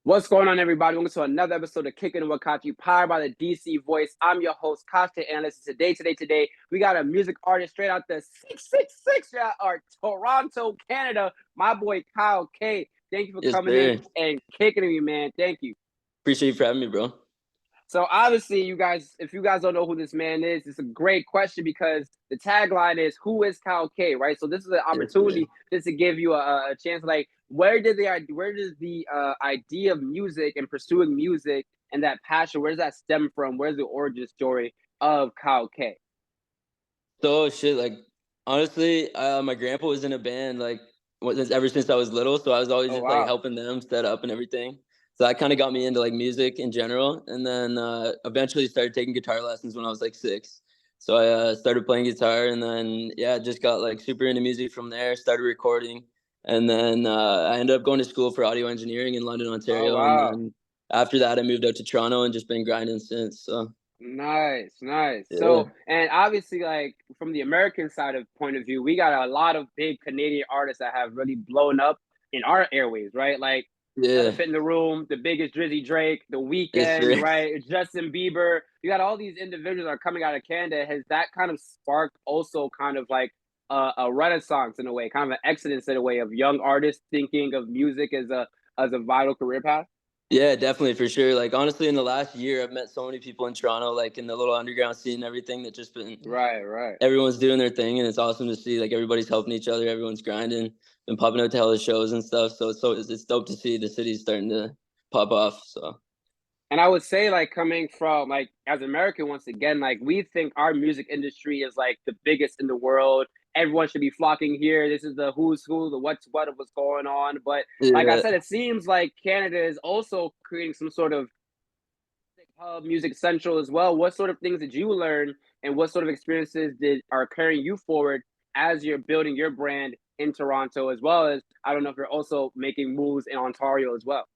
What's going on, everybody? Welcome to another episode of Kickin with Kachi, powered by the DC Voice. I'm your host, Kachi Analyst. Today, we got a music artist straight out the 666 or Toronto, Canada. My boy Kyle K. Thank you for Yes, coming sir. in and kicking me, man. Thank you. Appreciate you for having me, bro. So obviously, if you guys don't know who this man is, it's a great question because the tagline is "Who is Kyle K?" Right? So this is an Yes, sir. opportunity just to give you a chance. Like, where does the idea of music and pursuing music and that passion, where does that stem from? Where's the origin story of Kyle K? So shit, like honestly, my grandpa was in a band ever since I was little, so I was always Oh just like wow, helping them set up and everything. So that kind of got me into like music in general, and then eventually started taking guitar lessons when I was like 6. So I started playing guitar, and then yeah, just got like super into music from there. Started recording, and then I ended up going to school for audio engineering in London, oh Ontario, and wow. then after that, I moved out to Toronto and just been grinding since. So Nice. yeah. So, and obviously, like from the American side of point of view, we got a lot of big Canadian artists that have really blown up in our airways, right? Like Yeah, Elephant in the Room, the biggest Drizzy Drake, The it's Weekend, true. right? Justin Bieber. You got all these individuals that are coming out of Canada. Has that kind of sparked also kind of like a renaissance in a way, kind of an exodus in a way of young artists thinking of music as a vital career path? Yeah, definitely for sure. Like honestly, in the last year, I've met so many people in Toronto, like in the little underground scene and everything, that just been Right. everyone's doing their thing, and it's awesome to see. Like everybody's helping each other, everyone's grinding, been popping out to hella shows and stuff. So it's dope to see the city's starting to pop off. So And I would say, like, coming from like as American, once again, like we think our music industry is like the biggest in the world. Everyone should be flocking here. This is the who's who, the what's what of what's going on. But like I yeah, said, it seems like Canada is also creating some sort of hub, music central as well. What sort of things did you learn, and what sort of experiences did are carrying you forward as you're building your brand in Toronto, as well as I don't know if you're also making moves in Ontario as well.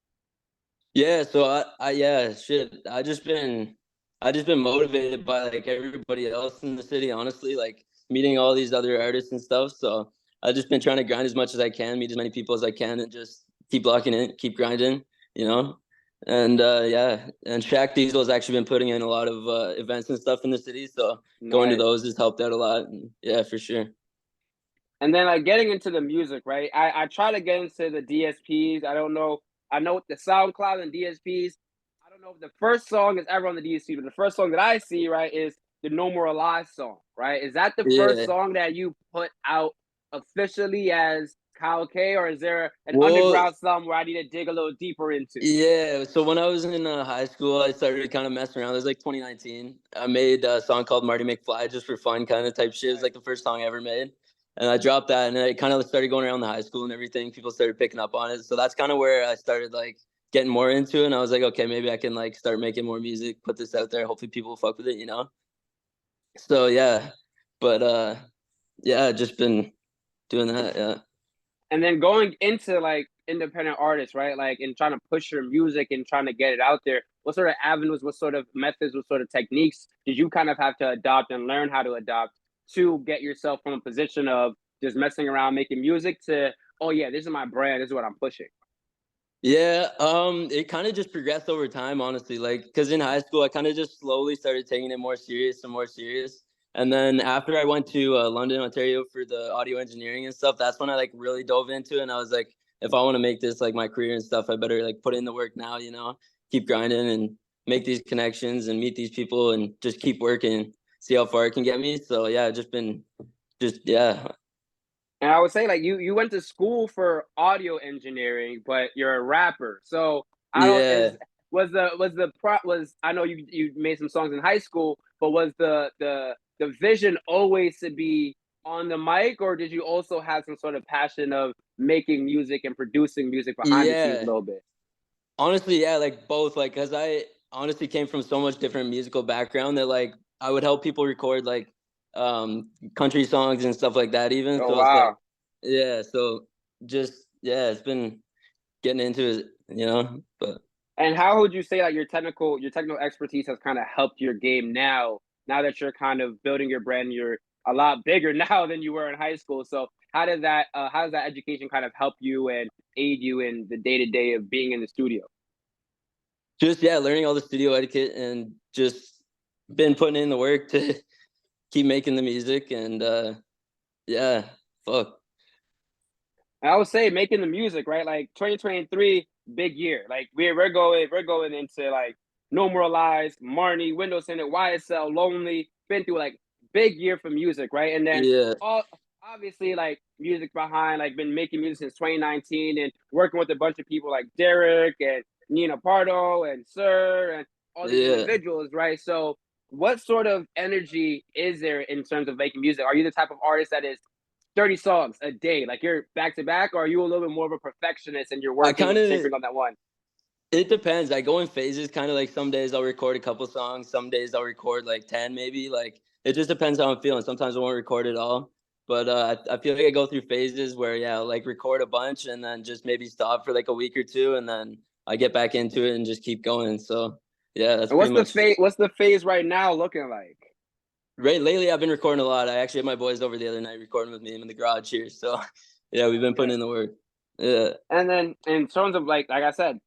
yeah. So I yeah, shit. I just been motivated by like everybody else in the city. Honestly, like meeting all these other artists and stuff. So I've just been trying to grind as much as I can, meet as many people as I can, and just keep blocking it, keep grinding. You know. And yeah, and Shaq Diesel has actually been putting in a lot of events and stuff in the city. So going to Nice. those has helped out a lot. And yeah, for sure. And then like getting into the music, right? I try to get into the DSPs. I don't know. I know the SoundCloud and DSPs. I don't know if the first song is ever on the DSP, but the first song that I see, right, is the No More Alive song, right? Is that the first Yeah. song that you put out officially as Kyle K, or is there an Well, underground song where I need to dig a little deeper into? yeah, so when I was in high school, I started kind of messing around. It was like 2019. I made a song called Marty McFly just for fun, kind of type shit. It was like the first song I ever made. And I dropped that, and it kind of started going around the high school and everything. People started picking up on it. So that's kind of where I started like getting more into it. And I was like, okay, maybe I can like start making more music, put this out there. Hopefully people will fuck with it. So yeah, but yeah, just been doing that. Yeah. And then going into like independent artists, right? Like and trying to push your music and trying to get it out there. What sort of avenues, what sort of methods, what sort of techniques did you kind of have to adopt and learn how to adopt to get yourself from a position of just messing around making music to, oh yeah, this is my brand, this is what I'm pushing. Yeah, it kind of just progressed over time, honestly. Like, cause in high school, I kind of just slowly started taking it more serious and more serious. And then after I went to London, Ontario for the audio engineering and stuff, that's when I like really dove into it. And I was like, if I want to make this like my career and stuff, I better like put in the work now, keep grinding and make these connections and meet these people and just keep working, see how far it can get me. So yeah, yeah, And I would say like you went to school for audio engineering, but you're a rapper. So I don't yeah. is was the pro was I know you made some songs in high school, but was the vision always to be on the mic, or did you also have some sort of passion of making music and producing music behind the scenes a Yeah, little bit? honestly, yeah, like both. Like, cause I honestly came from so much different musical background that like I would help people record like country songs and stuff like that. Even Oh so, it's like wow. yeah. So just yeah, it's been getting into it. But And how would you say that your technical expertise has kind of helped your game now that you're kind of building your brand, you're a lot bigger now than you were in high school. So how does that education kind of help you and aid you in the day to day of being in the studio? Just yeah, learning all the studio etiquette and just been putting in the work to keep making the music and yeah, fuck. I would say making the music, right? Like 2023, big year. Like we're going into like No More Lies, Marnie, Windows in it, YSL, Lonely, been through like big year for music, right? And then Yeah, all obviously like music behind, like been making music since 2019 and working with a bunch of people like Derek and Nina Pardo and Sir and all these yeah. individuals, right? So what sort of energy is there in terms of making music? Are you the type of artist that is 30 songs a day, like you're back to back, or are you a little bit more of a perfectionist and you're I working kind and of tinkering on that one? it depends. I go in phases, kind of like some days I'll record a couple songs, some days I'll record like 10 maybe. Like it just depends how I'm feeling. Sometimes I won't record at all. But I feel like I go through phases where yeah, I'll like record a bunch and then just maybe stop for like a week or two and then I get back into it and just keep going. So yeah, that's And pretty much what's the phase right now looking like? right. Lately I've been recording a lot. I actually had my boys over the other night recording with me in the garage here. So yeah, we've been putting Okay. in the work. Yeah. And then in terms of like I said,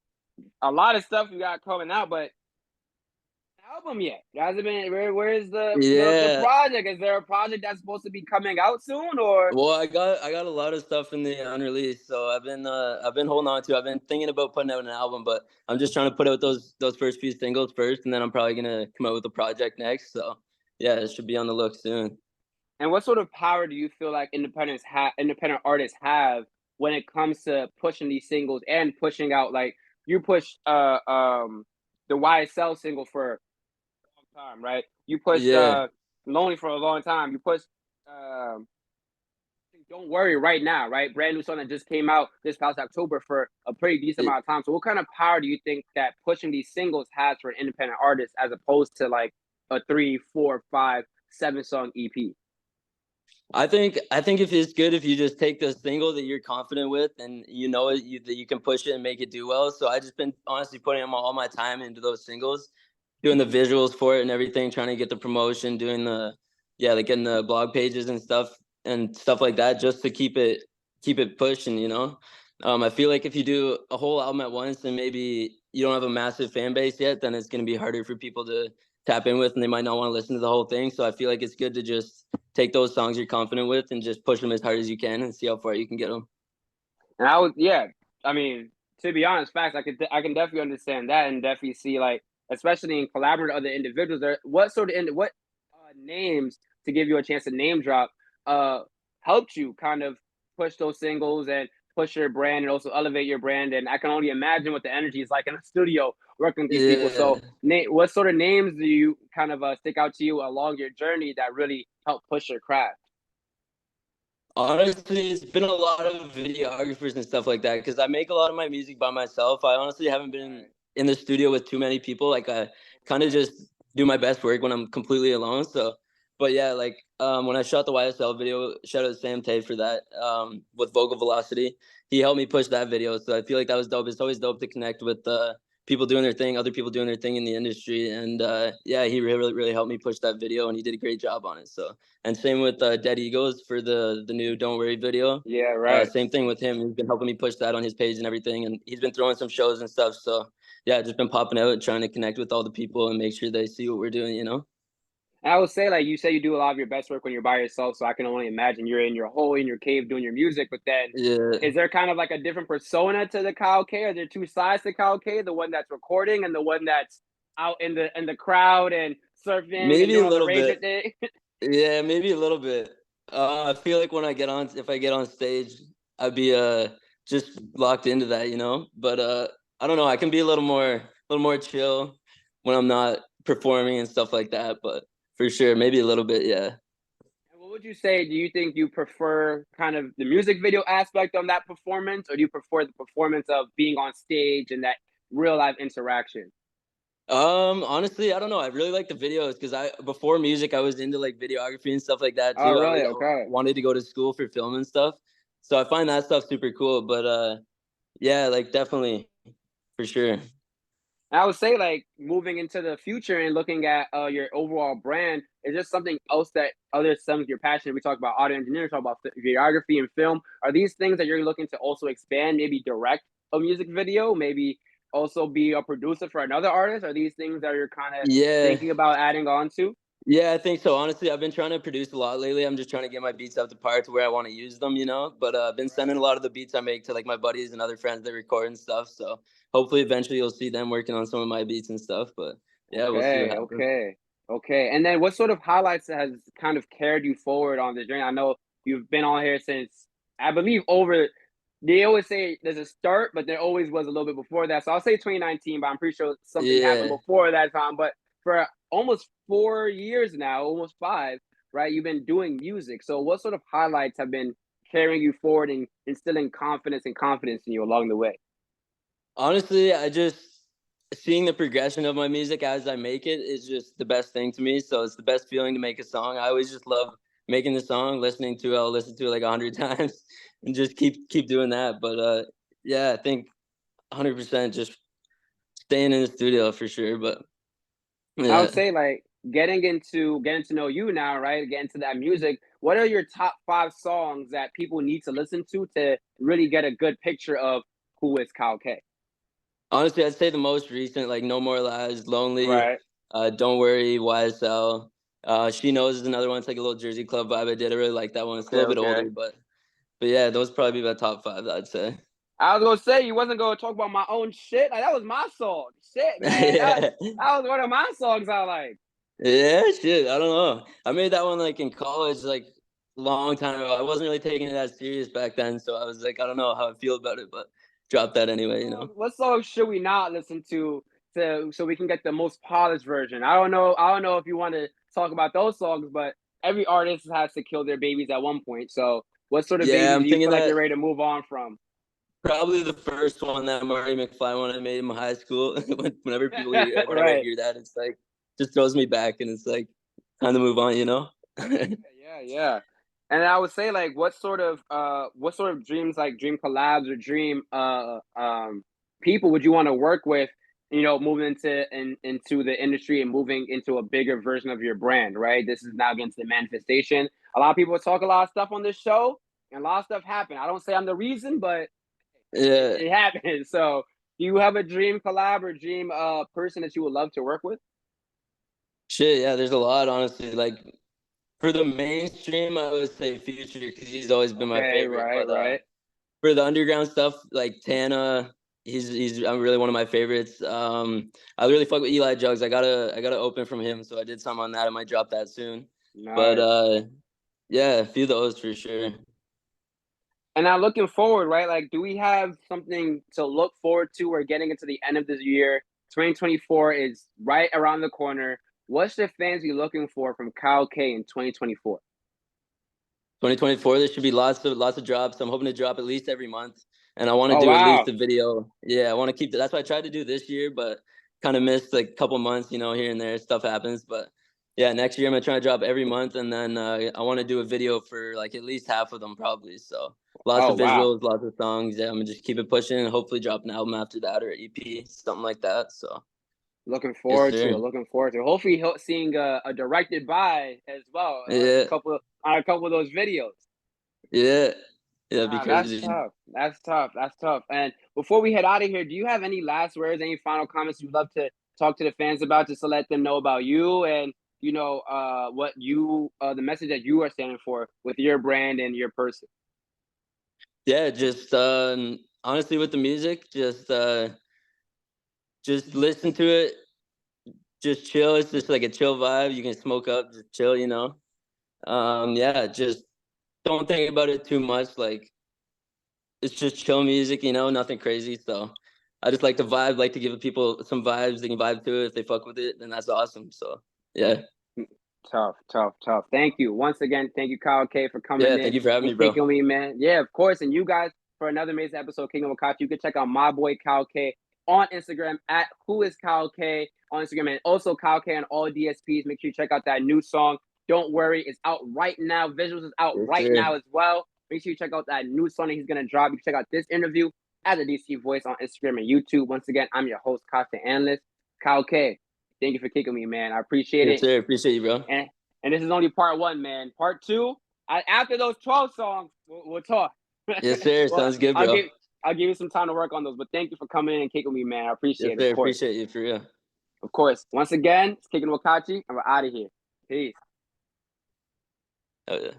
a lot of stuff you got coming out, but album yet? Hasn't been. Where's the Yeah. project? Is there a project that's supposed to be coming out soon, or Well, I got a lot of stuff in the unreleased, so I've been holding on to. I've been thinking about putting out an album, but I'm just trying to put out those first few singles first, and then I'm probably gonna come out with a project next. So yeah, it should be on the look soon. and what sort of power do you feel like independent artists have when it comes to pushing these singles and pushing out like you pushed the YSL single for a long time, right? You pushed Yeah, Lonely for a long time. You pushed um Don't Worry right now, right? Brand new song that just came out this past October for a pretty decent it, amount of time. So what kind of power do you think that pushing these singles has for an independent artist as opposed to like a three, four, five, 7 song EP? I think if it's good if you just take the single that you're confident with and you know that you can push it and make it do well. So I just been honestly putting all my time into those singles, doing the visuals for it and everything, trying to get the promotion, doing the yeah, like getting the blog pages and stuff like that, just to keep it pushing. I feel like if you do a whole album at once and maybe you don't have a massive fan base yet, then it's gonna be harder for people to tap in with, and they might not want to listen to the whole thing. So I feel like it's good to just take those songs you're confident with and just push them as hard as you can and see how far you can get them. And yeah, I mean, to be honest, facts, I can definitely understand that and definitely see like, especially in collaborating with other individuals, there, what sort of what names to give you a chance to name drop uh helped you kind of push those singles and push your brand and also elevate your brand. And I can only imagine what the energy is like in the studio working with these people. Yeah. So, what sort of names do you kind of stick out to you along your journey that really help push your craft? Honestly, it's been a lot of videographers and stuff like that because I make a lot of my music by myself. I honestly haven't been Right. in the studio with too many people. Like I kind of Okay. just do my best work when I'm completely alone. So, but yeah, like when I shot the YSL video, shout out to Sam Tay for that with Vocal Velocity. He helped me push that video, so I feel like that was dope. It's always dope to connect with people doing their thing, other people doing their thing in the industry, and yeah, he really helped me push that video, and he did a great job on it. So and same with Dead Egos for the new Don't Worry video. Yeah, right. Same thing with him. He's been helping me push that on his page and everything, and he's been throwing some shows and stuff. So yeah, just been popping out, trying to connect with all the people and make sure they see what we're doing. And I would say, like you say, you do a lot of your best work when you're by yourself. So I can only imagine you're in your hole in your cave doing your music. But then, Yeah, is there kind of like a different persona to the Kyle K? Are there two sides to Kyle K? The one that's recording and the one that's out in the crowd and surfing and maybe doing a all the little rage bit. thing? Yeah, maybe a little bit. I feel like if I get on stage, I'd be just locked into that. But I don't know. I can be a little more chill when I'm not performing and stuff like that. But for sure, maybe a little bit. Yeah. And what would you say? Do you think you prefer kind of the music video aspect of that performance, or do you prefer the performance of being on stage and that real life interaction? Honestly, I don't know. I really like the videos because I before music, I was into like videography and stuff like that Oh, too. I really? was Okay. wanted to go to school for film and stuff, so I find that stuff super cool. But yeah, like definitely for sure. And I would say, like, moving into the future and looking at your overall brand, is just something else that other some you're passionate. We talk about audio engineering, talk about videography and film. Are these things that you're looking to also expand? Maybe direct a music video, maybe also be a producer for another artist? Are these things that you're kind of Yeah. thinking about adding on to? Yeah, I think so. Honestly, I've been trying to produce a lot lately. I'm just trying to get my beats up to par to where I want to use them, you know. But I've been sending a lot of the beats I make to like my buddies and other friends that record and stuff. So hopefully, eventually, you'll see them working on some of my beats and stuff. But yeah, we'll see what Okay, happens. okay, okay. And then what sort of highlights has kind of carried you forward on this journey? I know you've been on here since I believe over they always say there's a start, but there always was a little bit before that. So I'll say 2019, but I'm pretty sure something happened Yeah. before that time. But for almost 4 years now, almost five, right? You've been doing music. So what sort of highlights have been carrying you forward and instilling confidence in you along the way? Honestly, I just seeing the progression of my music as I make it is just the best thing to me. So it's the best feeling to make a song. I always just love making the song, listening to it. I'll listen to it like 100 times and just keep doing that. But yeah, I think 100% just staying in the studio for sure. But I would yeah. say like getting to know you now, right? Getting to that music. What are your top five songs that people need to listen to really get a good picture of who is Kyle K? Honestly, I'd say the most recent, like No More Lies, Lonely, Right. Don't Worry, YSL. She Knows is another one. It's like a little Jersey Club vibe. I did. I really like that one. It's a Okay, little bit okay. older, but yeah, those probably be my top five, I'd say. I was gonna say you wasn't gonna talk about my own shit. Like, that was my song. Shit, man. Yeah. That was one of my songs I like. Yeah, shit. I don't know. I made that one like in college, like long time ago. I wasn't really taking it as serious back then, so I was like, I don't know how I feel about it, but dropped that anyway, you know. What song should we not listen to so we can get the most polished version? I don't know if you want to talk about those songs, but every artist has to kill their babies at one point. So what sort of Yeah, babies I'm do you thinking feel like you're that ready to move on from? probably the first one, that Marty McFly one I made in my high school. Whenever whenever I Right. hear that, it's like just throws me back, and it's like time to move on, you know? Yeah. And I would say like what sort of dreams, like dream collabs or dream people would you want to work with, moving into the industry and moving into a bigger version of your brand, right? This is now getting to the manifestation. A lot of people talk a lot of stuff on this show and a lot of stuff happen. I don't say I'm the reason, but Yeah. it happens. So do you have a dream collab or dream person that you would love to work with? Shit, yeah, there's a lot, honestly. Like for the mainstream, I would say Future because he's always been my Okay, favorite. right, But right. for the underground stuff, like Tana, he's really one of my favorites. I really fuck with Eli Jugs. I gotta open from him, so I did some on that. I might drop that soon. But Nice. yeah, a few of those for sure. And now looking forward, right? Like, do we have something to look forward to? We're getting into the end of this year. 2024 is right around the corner. What should fans be looking for from Kyle K in 2024? 2024, there should be lots of drops. I'm hoping to drop at least every month, and I want to Oh do at wow. least a video. Yeah, I want to keep that. That's what I tried to do this year, but kind of missed like a couple months, you know, here and there. Stuff happens, but yeah, next year I'm gonna try to drop every month, and then I want to do a video for like at least half of them, probably. So lots Oh of wow. visuals, lots of songs. Yeah, I'm gonna just keep it pushing, and hopefully drop an album after that or EP, something like that. So Looking yes, forward to it. sir. Looking forward to it. Hopefully, seeing a directed by as well. Yeah, On a couple of those videos. yeah, yeah. It'd be Wow, that's crazy. tough. That's tough. That's tough. And before we head out of here, do you have any last words, any final comments you'd love to talk to the fans about, just to let them know about you and what the message that you are standing for with your brand and your person? Yeah, just honestly with the music, just listen to it, just chill. It's just like a chill vibe. You can smoke up, just chill, you know. Yeah, just don't think about it too much. Like it's just chill music, you know, nothing crazy. So I just like to vibe, like to give people some vibes. They can vibe to it. If they fuck with it, then that's awesome. So yeah. Mm, tough, tough, tough. Thank you once again. Thank you, Kyle K, for coming Yeah, in thank you for having and me, bro. kicking me, man. Yeah, of course. And you guys for another amazing episode of Kingdom of Kachi. You can check out my boy Kyle K on Instagram at who is Kyle K on Instagram, and also Kyle K on all DSPs. Make sure you check out that new song. Don't worry, it's out right now. Visuals is out Yes, right sir. now as well. Make sure you check out that new song that he's gonna drop. You can check out this interview as a DC voice on Instagram and YouTube. Once again, I'm your host, Costa Analyst, Kyle K. Thank you for kicking me, man. I appreciate Yes, it. sir. Appreciate you, bro. And this is only part one, man. Part two, after those 12 songs, we'll talk. Yes, sir. Well, Sounds good, I'll bro. give I'll give you some time to work on those. But thank you for coming in and kicking with me, man. I Yes, appreciate it, of sir. course. Appreciate you for real. Of course. Once again, it's Kickin with Kachi, and we're out of here. Peace. Oh yeah.